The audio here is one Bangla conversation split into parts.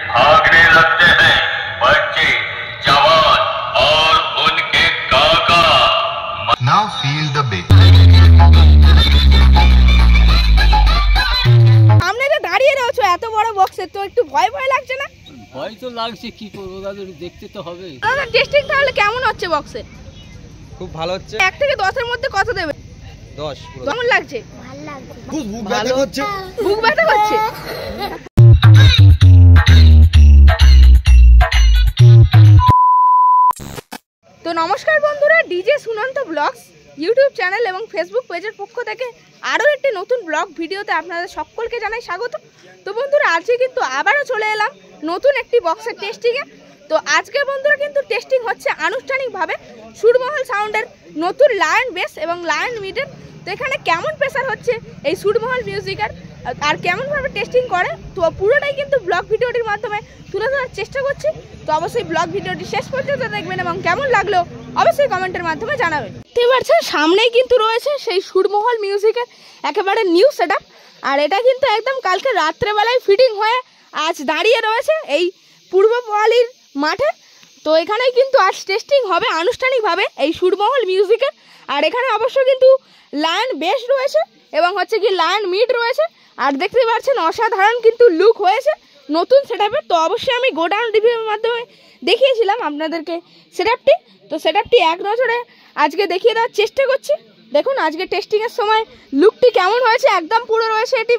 भागने लगते हैं बच्चे, जवान और उनके काका। Now feel the bass. সামনে যে দাঁড়িয়ে রয়েছে এত বড় বক্সে, তো একটু ভয় ভয় লাগছে না? ভয় তো লাগছে, কি করবো দাদু, দেখতে তো হবে। দাদা টেস্টিং তাহলে কেমন হচ্ছে বক্সে? খুব ভালো হচ্ছে। 1 থেকে 10 এর মধ্যে কত দেবে? 10। কেমন লাগছে? ভালো লাগছে। খুব বুক ব্যথা করছে। বুক ব্যথা করছে? তো নমস্কার বন্ধুরা, DJ Sunanta blogs YouTube channel এবং ফেসবুক পেজের পক্ষ থেকে আরও একটি নতুন ব্লগ ভিডিওতে আপনাদের সকলকে জানাই স্বাগত। তো বন্ধুরা আজকে কিন্তু আবারও চলে এলাম নতুন একটি বক্সের টেস্টিংয়ে। তো আজকে বন্ধুরা কিন্তু টেস্টিং হচ্ছে আনুষ্ঠানিকভাবে সুরমহল সাউন্ডের নতুন লায়ন বেস এবং লায়ন মিডের। তো এখানে কেমন প্রেসার হচ্ছে এই সুরমহল মিউজিকের আর কেমনভাবে টেস্টিং করে, তো পুরোটাই কিন্তু ব্লগ ভিডিওটির মাধ্যমে তুলে ধরার চেষ্টা করছি। তো অবশ্যই ব্লগ ভিডিওটি শেষ পর্যন্ত দেখবেন এবং কেমন লাগলো অবশ্যই কমেন্টের মাধ্যমে জানাবেন। দেখতে পাচ্ছেন সামনেই কিন্তু রয়েছে সেই সুরমহল মিউজিকের একেবারে নিউ সেটআপ, আর এটা কিন্তু একদম কালকে রাত্রেবেলায় ফিটিং হয়ে আজ দাঁড়িয়ে রয়েছে এই পূর্ব পোয়ালির মাঠে। তো এখানেই কিন্তু আজ টেস্টিং হবে আনুষ্ঠানিকভাবে এই সুরমহল মিউজিকের। আর এখানে অবশ্য কিন্তু লায়ন বেস রয়েছে এবং হচ্ছে কি লায়ন মিড রয়েছে। আর দেখতে পাচ্ছেন অসাধারণ কিন্তু লুক হয়েছে নতুন সেটআপের। তো অবশ্যই আমি গোডাউন রিভিউর মাধ্যমে দেখিয়েছিলাম আপনাদেরকে সেটআপটি। তো সেটআপটি এক নজরে আজকে দেখিয়ে দেওয়ার চেষ্টা করছি। দেখুন আজকে টেস্টিংয়ের সময় লুকটি কেমন হয়েছে, একদম পুরো রয়েছে এটি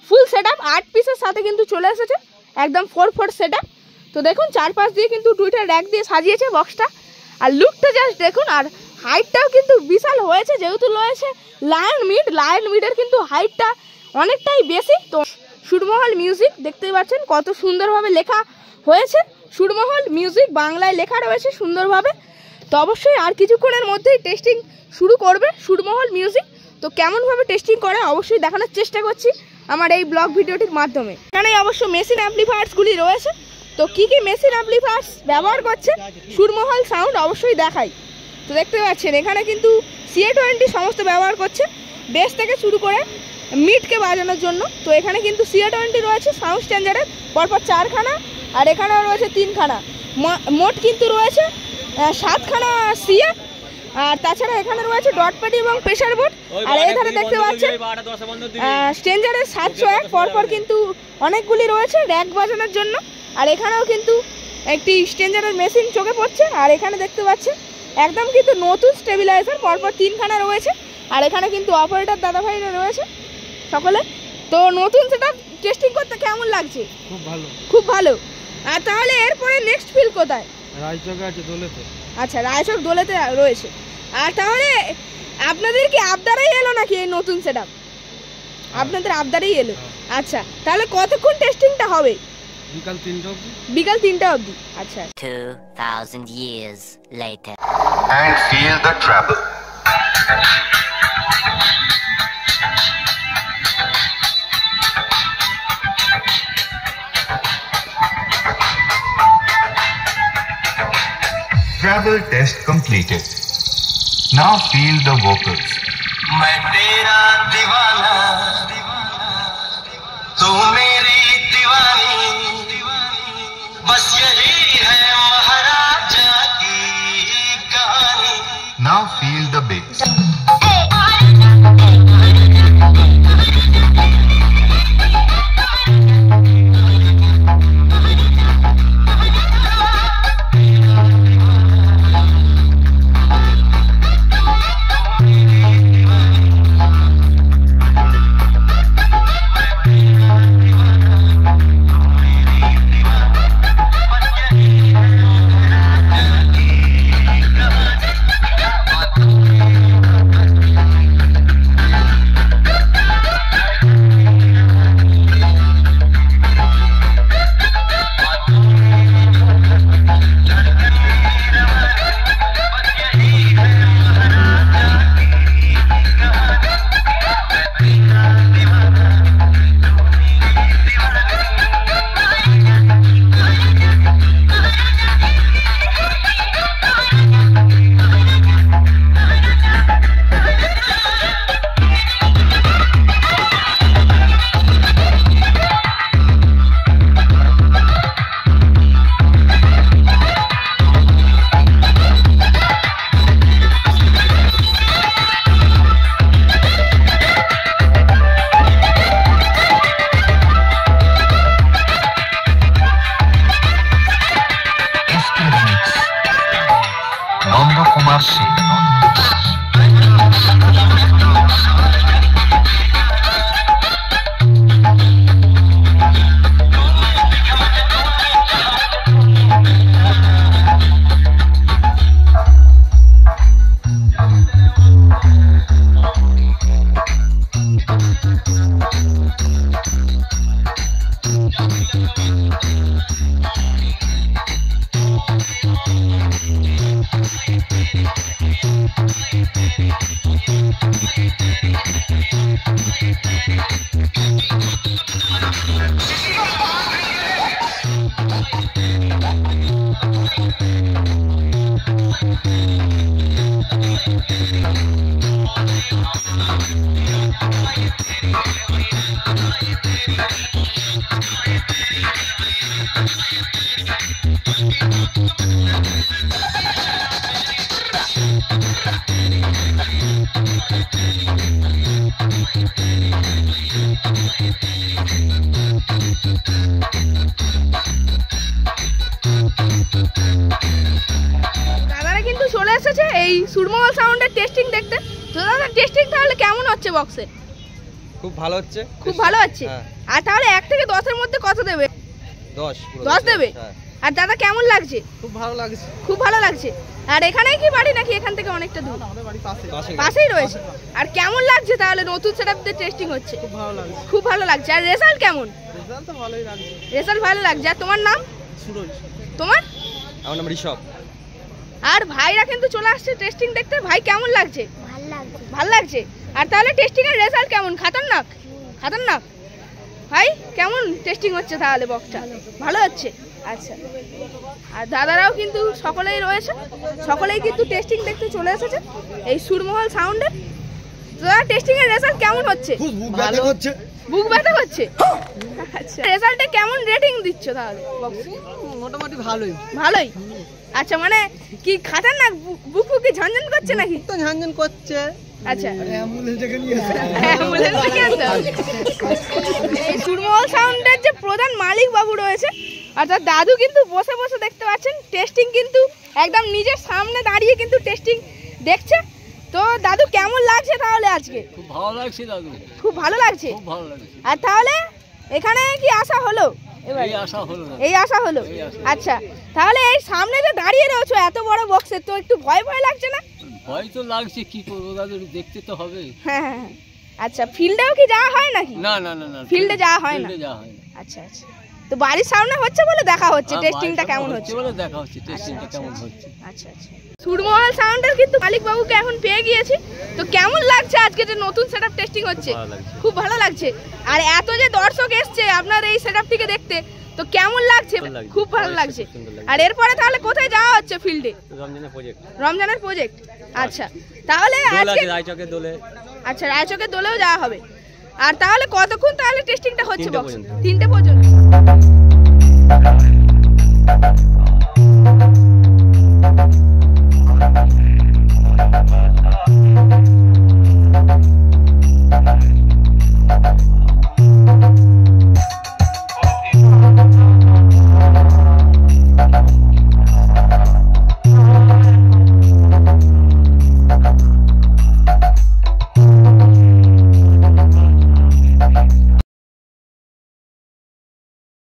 ফুল সেটআপ 8 পিসের সাথে কিন্তু চলে এসেছে একদম 4/4 সেটআপ। তো দেখুন চারপাশ দিয়ে কিন্তু দুইটা র্যাক দিয়ে সাজিয়েছে বক্সটা, আর লুকটা জাস্ট দেখুন। আর হাইটটাও কিন্তু বিশাল হয়েছে, যেহেতু রয়েছে লায়ন মিডের কিন্তু হাইটটা অনেকটাই বেশি। তো সুরমহল মিউজিক দেখতেই পাচ্ছেন কত সুন্দরভাবে লেখা হয়েছে, সুরমহল মিউজিক বাংলায় লেখা রয়েছে সুন্দরভাবে। তো অবশ্যই আর কিছুক্ষণের মধ্যেই টেস্টিং শুরু করবে সুরমহল মিউজিক। তো কেমনভাবে টেস্টিং করে অবশ্যই দেখানোর চেষ্টা করছি আমার এই ব্লগ ভিডিওটির মাধ্যমে। এখানে অবশ্য মেশিন অ্যাম্পলিফায়ার্সগুলি রয়েছে। তো কী কী মেশিন অ্যাম্পলিফায়ার্স ব্যবহার করছে সুরমহল সাউন্ড অবশ্যই দেখাই। তো দেখতে পাচ্ছেন এখানে কিন্তু CA20 সমস্ত ব্যবহার করছে, বেস থেকে শুরু করে মিডকে বাজানোর জন্য। তো এখানে কিন্তু CA20 রয়েছে সাউন্ড স্ট্যান্ডার্ডের পরপর 4খানা, আর এখানেও রয়েছে 3খানা, মোট কিন্তু রয়েছে 7খানা CA। আর তাছাড়া এখানে রয়েছে ডট প্যাডি এবং প্রেসার বোর্ড। আর এই ধারে দেখতে পাচ্ছেন স্ট্যান্ডার্ডের 701 পরপর কিন্তু অনেকগুলি রয়েছে র্যাক বাজানোর জন্য। আর এখানেও কিন্তু একটি স্ট্যান্ডার্ডের মেশিন চোখে পড়ছে। আর এখানে দেখতে পাচ্ছেন একদম কিন্তু নতুন স্টেবিলাইজার পরপর 3খানা রয়েছে। আর এখানে কিন্তু অপারেটর দাদাভাইরা রয়েছে সকলে। তো নতুন সেটা টেস্টিং করতে কেমন লাগছে? খুব ভালো, খুব ভালো। আর তাহলে এরপরে নেক্সট ফিল কোথায়? রায়চক আছে দোলেতে। আচ্ছা, রায়চক দোলেতে রয়েছে। আর তাহলে আপনাদের কি আবদারেই এলো নাকি এই নতুন সেটআপ? আপনাদের আবদারেই এলো। আচ্ছা, তাহলে কতক্ষণ টেস্টিংটা হবে? বিকাল 3টা অবধি। বিকাল 3টা অবধি। আচ্ছা। 2000 years later. And feel the treble. Treble test completed. Now feel the vocals. मैं तेरा दीवाना, तू मेरी दीवानी, बस यही है महाराजा की कहानी। Now feel the bass. দাদারা কিন্তু চলে এসেছে এই সুরমহল সাউন্ডের টেস্টিং দেখতে। তো দাদা টেস্টিং তাহলে কেমন হচ্ছে বক্সে? খুব ভালো হচ্ছে। খুব ভালো হচ্ছে। হ্যাঁ। আর তাহলে 1 থেকে 10 এর মধ্যে কত দেবে? 10 10 দেবে। হ্যাঁ। আর দাদা কেমন লাগছে? খুব ভালো লাগছে। খুব ভালো লাগছে। আর এখানেই কি বাড়ি নাকি এখান থেকে অনেকটা দূর? আমাদের বাড়ি পাশে। পাশেই রয়েছে। আর কেমন লাগছে তাহলে নতুন সেটআপতে টেস্টিং হচ্ছে? খুব ভালো লাগছে। খুব ভালো লাগছে। আর রেজাল্ট কেমন? রেজাল্ট তো ভালোই লাগছে। রেজাল্ট ভালো লাগছে। আর তোমার নাম? সুরজ। তোমার? আমার নাম ঋষভ। আর ভাইরা কিন্তু চলে আসছে টেস্টিং দেখতে। ভাই কেমন লাগছে? ভালো লাগছে। আর তাহলে টেস্টিং এর রেজাল্ট কেমন? খতরনাক? খতরনাক। ভাই কেমন টেস্টিং হচ্ছে তাহলে বক্সটা? ভালো হচ্ছে। আচ্ছা। আর দাদারাও কিন্তু সকলেই রয়েছে, সকলেই কিন্তু টেস্টিং দেখতে চলে এসেছে এই সুরমহল সাউন্ডের। দাদা টেস্টিং এর রেজাল্ট কেমন হচ্ছে? খুব ব্যথা করছে। বুক ব্যথা করছে। আচ্ছা, রেজাল্টে কেমন রেটিং দিচ্ছ তাহলে বক্সে? মোটামুটি ভালোই। ভালোই। আচ্ছা, মানে কি খতরনাক? বুক কি ঝনঝন করছে নাকি? তো ঝনঝন করছে। আচ্ছা, অ্যাম্বুলেন্স ডেকে নিয়ে এসে। অ্যাম্বুলেন্স ডেকে আনতে হবে। এই সুরমহল সাউন্ডের যে প্রধান মালিক বাবু রয়েছে অর্থাৎ দাদু কিন্তু বসে বসে দেখতে পাচ্ছেন টেস্টিং, কিন্তু একদম নিজের সামনে দাঁড়িয়ে কিন্তু টেস্টিং দেখছে। তো দাদু কেমন লাগছে তাহলে আজকে? খুব ভালো লাগছে দাদু, খুব ভালো লাগছে। খুব ভালো লাগছে। আর তাহলে এখানে কি আসা হলো? এই আশা হলো না। এই আসা হলো। এই আসা। আচ্ছা, তাহলে এই সামনে যে দাঁড়িয়ে রয়েছো এত বড় বক্সে, তো একটু ভয় ভয় লাগছে না? ভয় তো লাগছে, কি করবো দাদু, দেখতে তো হবে। হ্যাঁ হ্যাঁ হ্যাঁ। আচ্ছা, ফিল্ডেও কি যাওয়া হয় নাকি? না না না না, ফিল্ডে যাওয়া হয় না। ফিল্ডে যাওয়া হয় না। আচ্ছা আচ্ছা। তো বাড়ির সামনে হচ্ছে বলে দেখা হচ্ছে হ্যাঁ, টেস্টিংটা বাড়ির কেমন সামনে হচ্ছে। বলে দেখা হচ্ছে টেস্টিংটা কেমন হচ্ছে। আচ্ছা আচ্ছা। সুরমহল সাউন্ডের কিন্তু মালিক বাবুকে এখন পেয়ে গিয়েছি। তো কেমন লাগছে আজকে যে নতুন সেটআপ টেস্টিং হচ্ছে? খুব ভালো লাগছে। আর এত যে দর্শক এসছে আপনার এই সেটআপটিকে দেখতে, তো কেমন লাগছে? খুব ভালো লাগছে। আর এরপরে তাহলে কোথায় যাওয়া হচ্ছে ফিল্ডে? রমজানের প্রজেক্ট। আচ্ছা, তাহলে আজকে রায়চকের দোলে। আচ্ছা, রায়চকের দোলেও যাওয়া হবে। আর তাহলে কতক্ষণ তাহলে টেস্টিংটা হচ্ছে? 3টে পর্যন্ত। 3টে পর্যন্ত।